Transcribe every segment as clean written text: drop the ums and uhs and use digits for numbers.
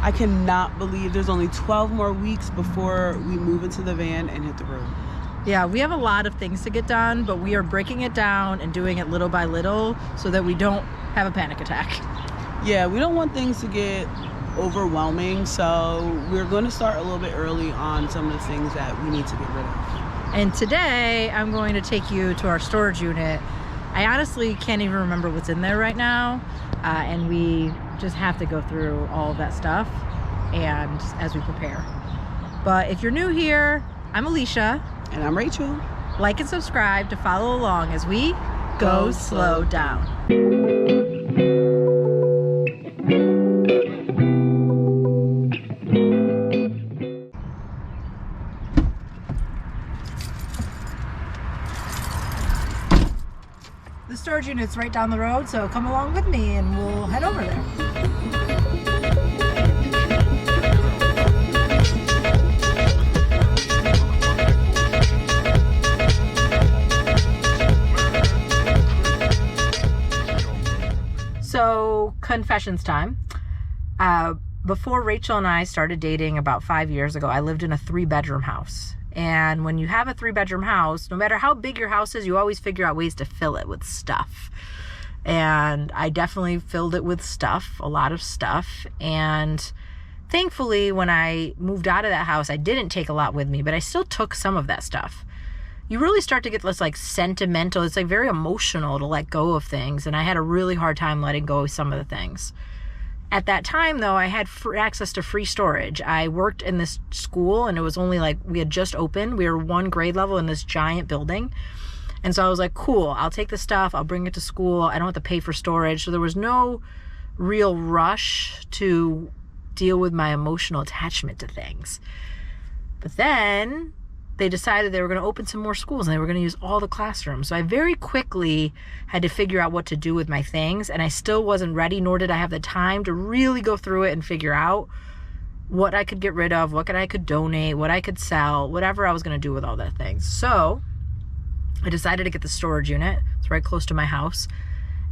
I cannot believe there's only 12 more weeks before we move into the van and hit the road. Yeah, we have a lot of things to get done, but we are breaking it down and doing it little by little so that we don't have a panic attack. Yeah, we don't want things to get overwhelming, so we're going to start a little bit early on some of the things that we need to get rid of. And today I'm going to take you to our storage unit. I honestly can't even remember what's in there right now, and we just have to go through all of that stuff and as we prepare. But if you're new here, I'm Alicia. And I'm Rachel. Like and subscribe to follow along as we go slow down. The storage unit's right down the road, so come along with me and we'll head over there. So, confessions time. Before Rachel and I started dating about 5 years ago, I lived in a 3-bedroom house. And when you have a 3-bedroom house, no matter how big your house is, you always figure out ways to fill it with stuff. And I definitely filled it with stuff, a lot of stuff. And thankfully, when I moved out of that house, I didn't take a lot with me, but I still took some of that stuff. You really start to get this like sentimental, it's like very emotional to let go of things. And I had a really hard time letting go of some of the things. At that time though, I had access to free storage. I worked in this school and it was only like, we had just opened. We were 1 grade level in this giant building. And so I was like, cool, I'll take the stuff, I'll bring it to school. I don't have to pay for storage. So there was no real rush to deal with my emotional attachment to things. But then they decided they were going to open some more schools and they were going to use all the classrooms. So I very quickly had to figure out what to do with my things, and I still wasn't ready, nor did I have the time to really go through it and figure out what I could get rid of, what I could donate, what I could sell, whatever I was going to do with all that things. So I decided to get the storage unit. It's right close to my house.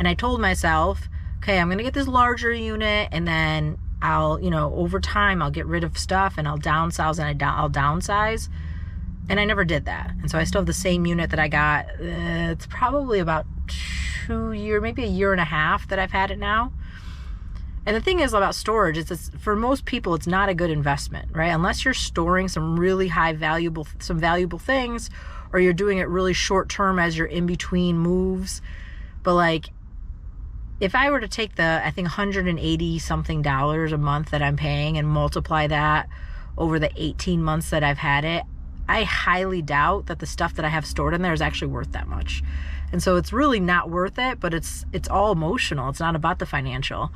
And I told myself, okay, I'm going to get this larger unit, and then I'll, over time, I'll get rid of stuff and I'll downsize and I'll downsize. And I never did that. And so I still have the same unit that I got. It's probably about 2 years, maybe 1.5 years that I've had it now. And the thing is about storage, it's for most people, it's not a good investment, right? Unless you're storing some really valuable things, or you're doing it really short term as you're in between moves. But like, if I were to take I think $180 something a month that I'm paying and multiply that over the 18 months that I've had it, I highly doubt that the stuff that I have stored in there is actually worth that much. And so it's really not worth it, but it's all emotional. It's not about the financial.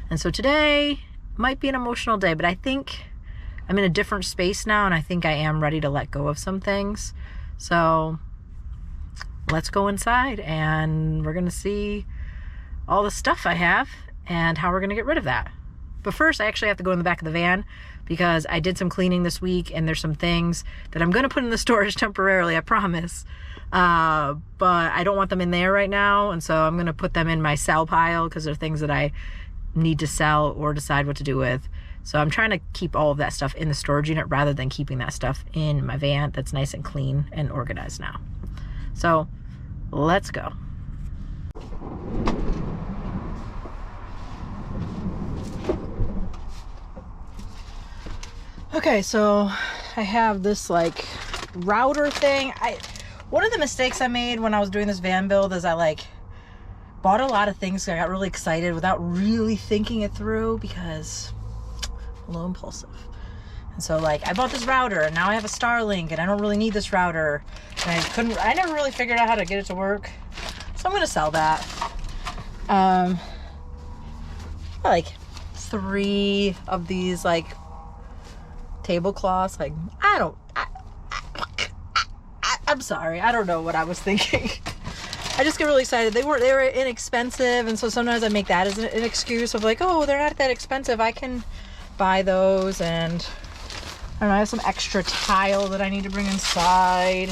And so today might be an emotional day, but I think I'm in a different space now, and I think I am ready to let go of some things. So let's go inside and we're going to see all the stuff I have and how we're going to get rid of that. But first, I actually have to go in the back of the van because I did some cleaning this week and there's some things that I'm going to put in the storage temporarily, I promise. But I don't want them in there right now. And so I'm going to put them in my sell pile because they're things that I need to sell or decide what to do with. So I'm trying to keep all of that stuff in the storage unit rather than keeping that stuff in my van that's nice and clean and organized now. So let's go. Okay, so I have this like router thing. One of the mistakes I made when I was doing this van build is I bought a lot of things. I got really excited without really thinking it through because I'm a little impulsive. And so I bought this router and now I have a Starlink and I don't really need this router. And I never really figured out how to get it to work. So I'm gonna sell that. I like 3 of these tablecloths. I'm sorry, I don't know what I was thinking. I just get really excited. They were inexpensive, and so sometimes I make that as an excuse of oh, they're not that expensive, I can buy those. And I don't know, I have some extra tile that I need to bring inside.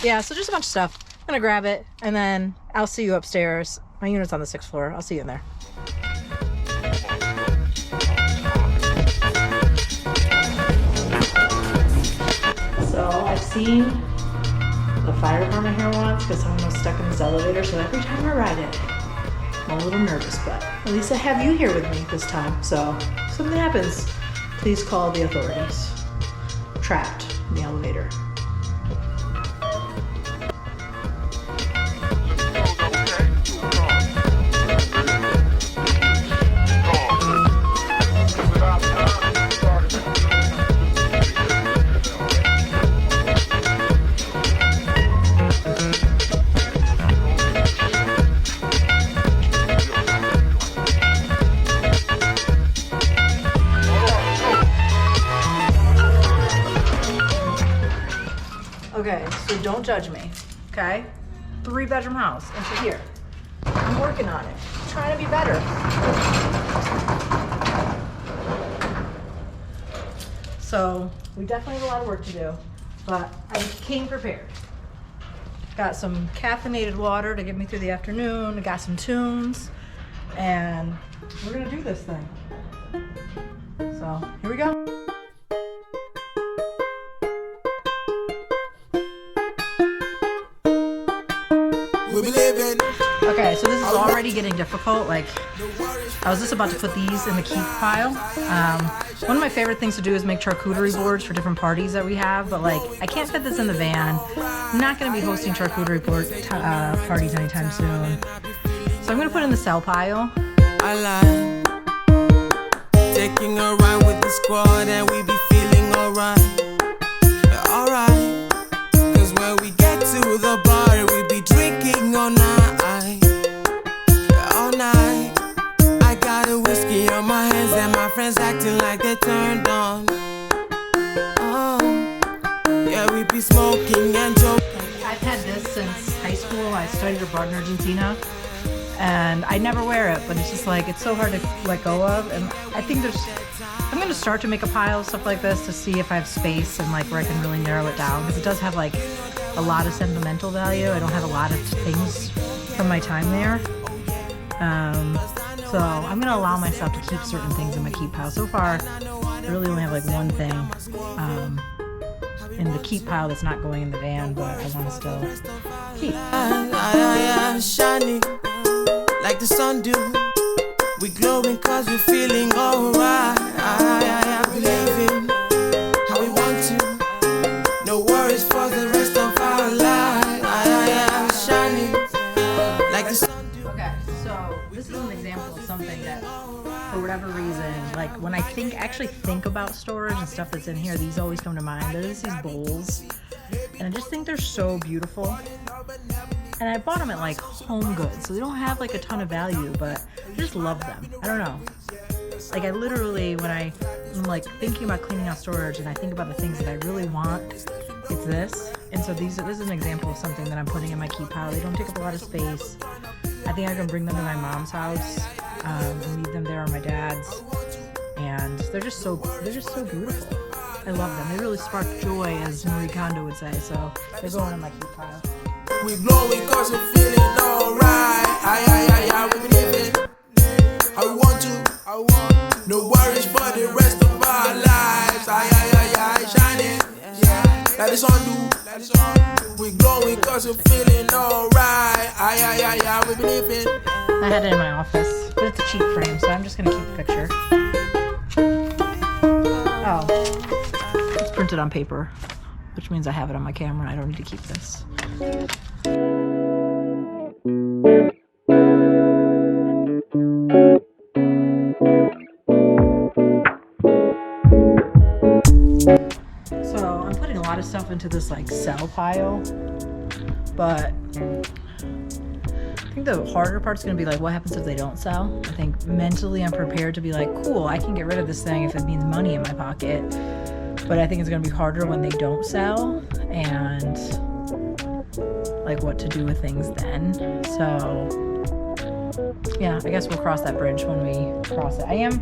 Yeah, so just a bunch of stuff. I'm gonna grab it and then I'll see you upstairs. My unit's on the 6th floor. I'll see you in there. seen the fire department here once because someone was stuck in this elevator, so every time I ride it, I'm a little nervous, but at least I have you here with me this time. So if something happens, please call the authorities. Trapped in the elevator. Okay, so don't judge me, okay? 3-bedroom house into here. I'm working on it. I'm trying to be better. So we definitely have a lot of work to do, but I came prepared. Got some caffeinated water to get me through the afternoon. I got some tunes, and we're gonna do this thing. So here we go. Okay, so this is already getting difficult. Like, I was just about to put these in the keep pile. One of my favorite things to do is make charcuterie boards for different parties that we have, but like, I can't fit this in the van. I'm not going to be hosting charcuterie parties anytime soon. So I'm going to put it in the sell pile. I like taking a ride with the squad and we be feeling alright. Alright, cause when we get to the bar, we be drinking all night. All night, I got a whiskey on my hands and my friends acting like they turned on. Oh, yeah, we be smoking and joking. I've had this since high school. I studied abroad in Argentina, and I never wear it, but it's just like, it's so hard to let go of. And I think I'm gonna start to make a pile of stuff like this to see if I have space and like where I can really narrow it down, because it does have like a lot of sentimental value. I don't have a lot of things from my time there. So I'm gonna allow myself to keep certain things in my keep pile. So far, I really only have like one thing in the keep pile that's not going in the van, but I want to still keep. Shining like the sun do. We glowing cause we're feeling alright. We living how we want to. No worries for the rest of our lives. Shining like the sun do. Okay, so this is an example of something that, for whatever reason, like when I actually think about storage and stuff that's in here, these always come to mind. There's these bowls, and I just think they're so beautiful. And I bought them at like Home Goods, so they don't have like a ton of value, but I just love them. I don't know. Like, I literally, when I'm like thinking about cleaning out storage and I think about the things that I really want, it's this. And so this is an example of something that I'm putting in my keep pile. They don't take up a lot of space. I think I can bring them to my mom's house and leave them there, or my dad's. And they're just so beautiful. I love them. They really spark joy, as Marie Kondo would say. So they're going in my keep pile. We glowing cause we're feeling alright. We living how we want to. No worries for the rest of our lives. Shining like the sun do. We glowing cause we're feeling alright. We living. I had it in my office, but it's a cheap frame, so I'm just gonna keep the picture. Oh, it's printed on paper, which means I have it on my camera. I don't need to keep this. So I'm putting a lot of stuff into this like sell pile, but I think the harder part's gonna be like, what happens if they don't sell? I think mentally I'm prepared to be like, cool, I can get rid of this thing if it means money in my pocket. But I think it's gonna be harder when they don't sell, and like what to do with things then. So yeah, I guess we'll cross that bridge when we cross it. I am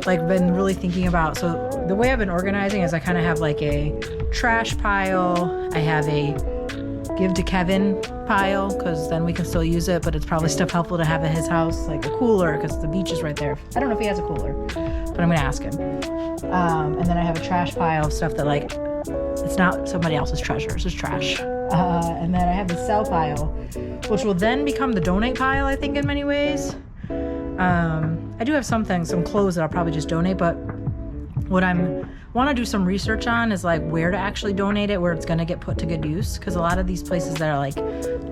like been really thinking about, so the way I've been organizing is I kind of have like a trash pile, I have a give to Kevin pile, because then we can still use it, but it's probably stuff helpful to have at his house, like a cooler, because the beach is right there. I don't know if he has a cooler, but I'm gonna ask him. And then I have a trash pile of stuff that like, it's not somebody else's treasure, it's just trash. And then I have the sell pile, which will then become the donate pile, I think, in many ways. I do have some clothes that I'll probably just donate, but what want to do some research on is like where to actually donate it, where it's going to get put to good use, because a lot of these places that are like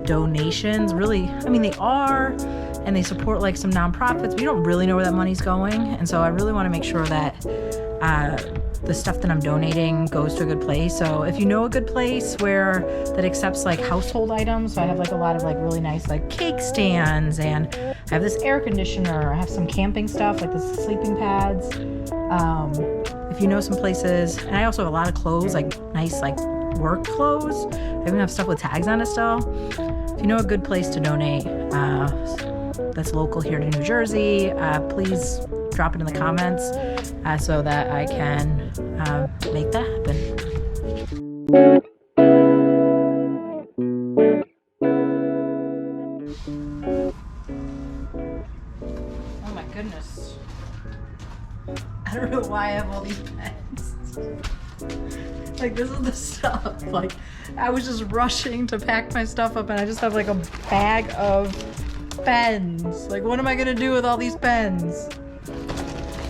donations, really, I mean, they are, and they support like some nonprofits, but you don't really know where that money's going. And so I really want to make sure that the stuff that I'm donating goes to a good place. So if you know a good place that accepts like household items, so I have like a lot of like really nice like cake stands, and I have this air conditioner, I have some camping stuff like the sleeping pads. If you know some places, and I also have a lot of clothes, like nice like work clothes. I even have stuff with tags on it still. If you know a good place to donate that's local here to New Jersey, please drop it in the comments so that I can make that happen. Oh my goodness. I don't know why I have all these pens. Like, this is the stuff. Like, I was just rushing to pack my stuff up, and I just have like a bag of pens. Like, what am I gonna do with all these pens?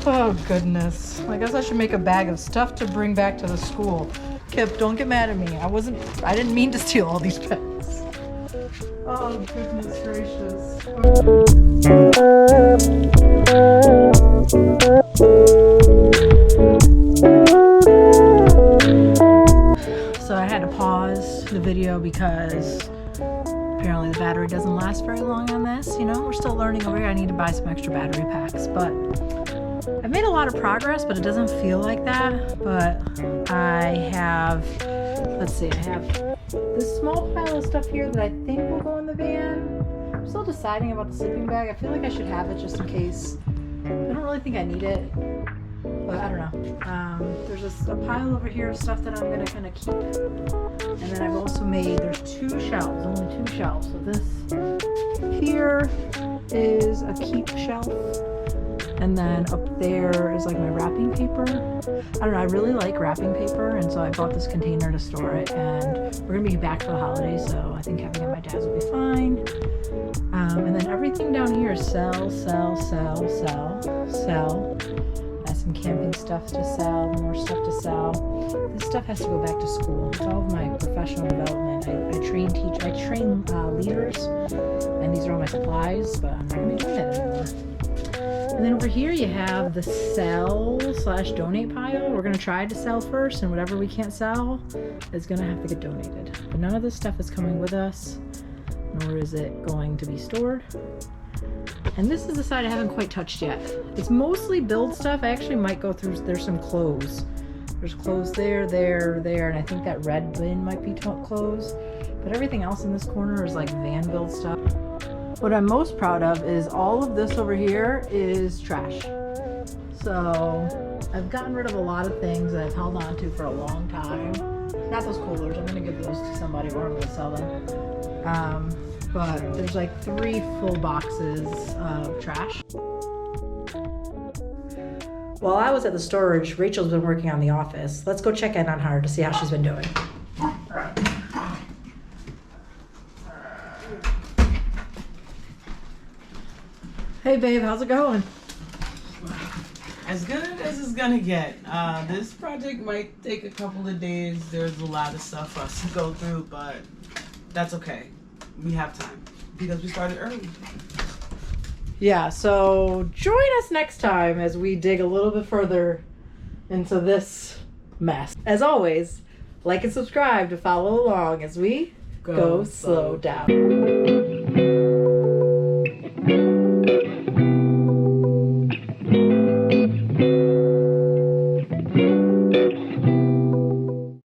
Oh goodness. I guess I should make a bag of stuff to bring back to the school. Kip, don't get mad at me. I didn't mean to steal all these pens. Oh goodness gracious. So I had to pause the video because apparently the battery doesn't last very long on this. You know, we're still learning over here. I need to buy some extra battery packs, but I've made a lot of progress, but it doesn't feel like that. But I have, let's see, I have this small pile of stuff here that I think will go in the van. I'm still deciding about the sleeping bag. I feel like I should have it just in case. I don't really think I need it, but I don't know. There's a pile over here of stuff that I'm gonna kind of keep. And then I've also made, there's only two shelves. So this here is a keep shelf. And then up there is like my wrapping paper. I don't know, I really like wrapping paper, and so I bought this container to store it, and we're gonna be back for the holidays, so I think having it at my dad's will be fine. And then everything down here is sell. I have some camping stuff to sell, more stuff to sell. This stuff has to go back to school. It's all of my professional development. I train leaders, and these are all my supplies, but I'm not gonna be doing that anymore. And then over here you have the sell/donate pile. We're gonna try to sell first, and whatever we can't sell is gonna have to get donated. But none of this stuff is coming with us, nor is it going to be stored. And this is the side I haven't quite touched yet. It's mostly build stuff. I actually might go through, there's some clothes. There's clothes there, and I think that red bin might be clothes. But everything else in this corner is like van build stuff. What I'm most proud of is all of this over here is trash. So I've gotten rid of a lot of things that I've held on to for a long time. Not those coolers, I'm gonna give those to somebody or I'm gonna sell them. But there's like 3 full boxes of trash. While I was at the storage, Rachel's been working on the office. Let's go check in on her to see how she's been doing. Hey babe, how's it going? As good as it's gonna get. This project might take a couple of days. There's a lot of stuff for us to go through, but that's okay. We have time because we started early. Yeah, so join us next time as we dig a little bit further into this mess. As always, like and subscribe to follow along as we go slow down.